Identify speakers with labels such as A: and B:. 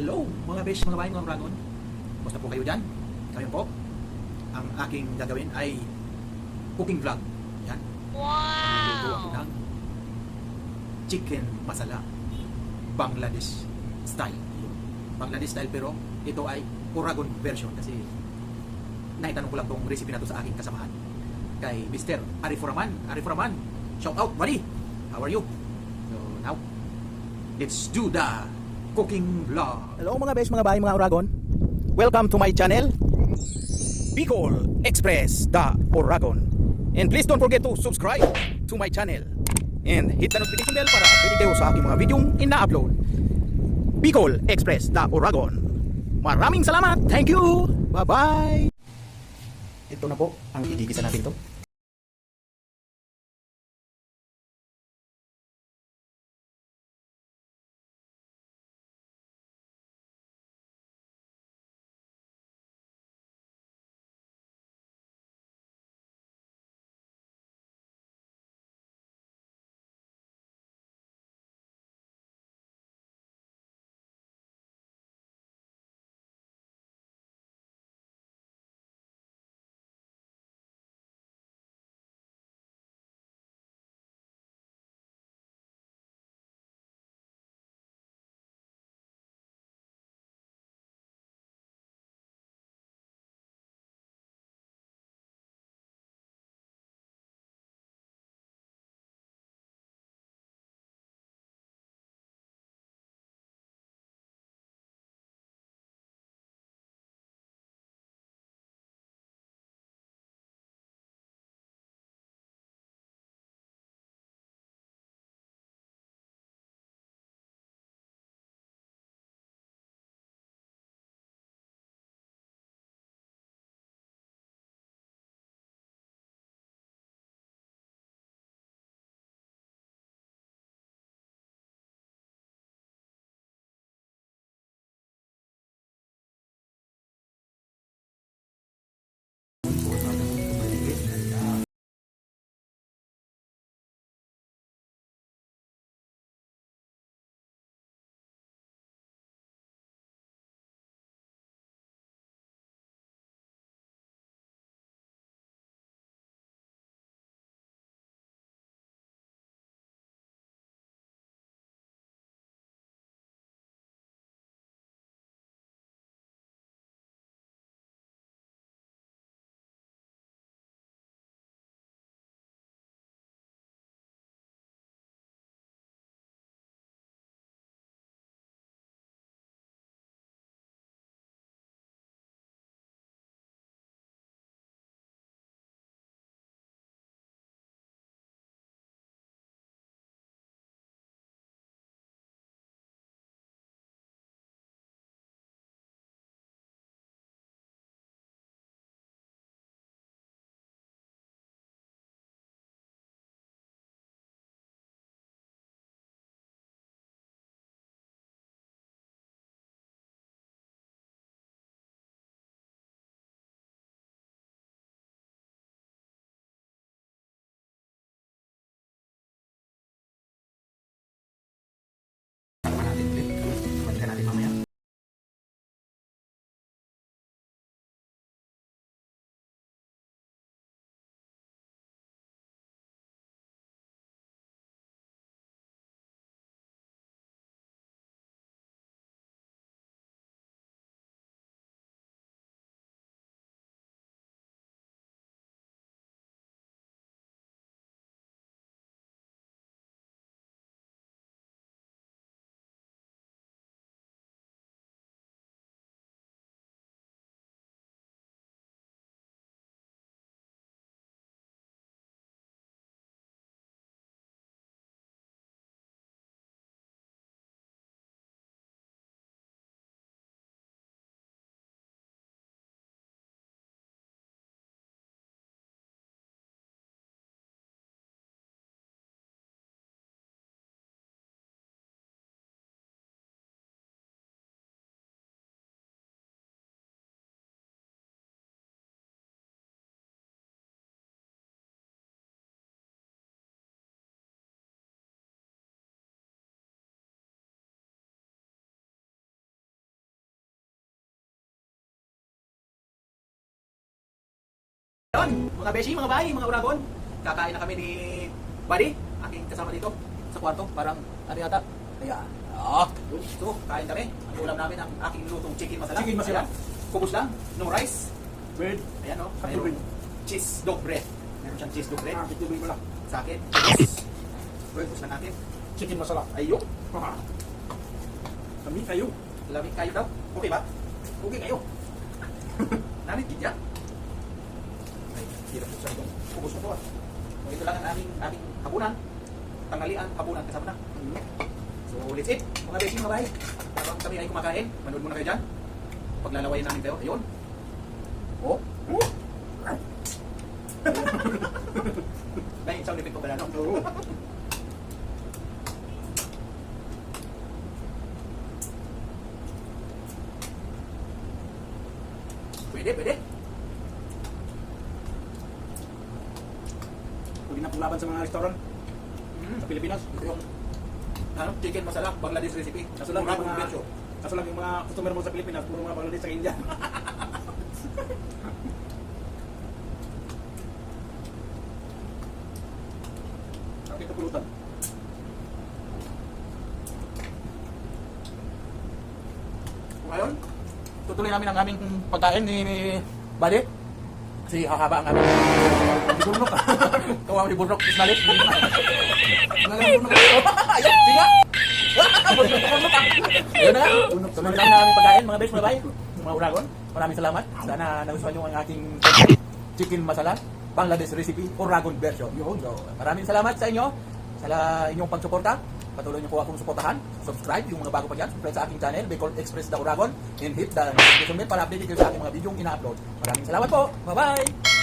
A: Hello mga besh, mga bahay, mga dragon. Basta po kayo dyan. Ngayon po, ang aking gagawin ay cooking vlog. Yan. Magluluto ako ng chicken masala. Bangladesh style. Bangladesh style pero ito ay Oragon version kasi naitanong ko lang tong recipe na to sa aking kasamahan. Kay Mr. Arifuraman. Arifuraman, shout out buddy. How are you? So now, let's do the cooking vlog. Hello mga besh, mga bahay, mga Oragon. Welcome to my channel, Bicol Express the Oragon. And please don't forget to subscribe to my channel and hit the notification bell para update kayo sa aking mga videong ina-upload. Bicol Express the Oragon. Maraming salamat. Thank you. Bye-bye. Ito na po ang igigisa natin to. Yun, mga beshi, mga bayi, mga uragon. Kakain na kami ni Buddy, aking kasama dito sa kwarto. Parang ano yata? Ayan. So, kain kami. Ang ulam namin ang aking lutong chicken masala.
B: Chicken masala.
A: Ayan. Kubos lang, no rice.
B: Bread.
A: Ayan o,
B: Sakto
A: mayroon
B: rin.
A: cheese dog bread. Meron siyang cheese dog bread.
B: Tituloy mo lang.
A: Sa akin, kubos na natin.
B: Chicken masala.
A: Ayun,
B: Kami kayo.
A: lamig kayo daw. Okay ba? Okay kayo. Namin, gidya. Ay, hirap po sa itong kubos na to ah. So, ito lang ang aming hapunan. Tanghalian, hapunan, kasama na. So, let's eat. Mga beshi, mga bahay. Habang kami ay kumakain, manood muna kayo dyan. Paglalawayan namin kayo. Ayun. Oh. May sound effect ko ba na, no?
B: Oo.
A: Pwede, pwede.
B: Pwede na pong laban sa mga restaurant sa Pilipinas.
A: Ito yung chicken masala, Bangladesh recipe.
B: Kaso lang,
A: Murag
B: yung mga,
A: version.
B: kaso lang yung mga customer mo sa Pilipinas, puro mga Bangladesh sa India. Aking kapulutan.
A: Ngayon, tutuloy namin ang aming pagkain ni Buddy. Kasi hahaba ang aming burnok. Kawawa ni burnok, ismalit. Ayun, sige nga. Ayun na nga. Tuloy lang na aming pagkain, mga best, mga bay, mga uragon. Maraming salamat. Sana nagustuhan nyo ang aking chicken masala, Bangladesh recipe, Uragon version. Yun. So, maraming salamat sa inyo, sa inyong pagsuporta. Patuloy niyo po akong suportahan. Subscribe yung mga bago pa dyan. Subscribe sa aking channel, Bicol Express The Uragon. And hit the notification bell para update kayo sa aking mga video ina-upload. Maraming salamat po. Bye-bye!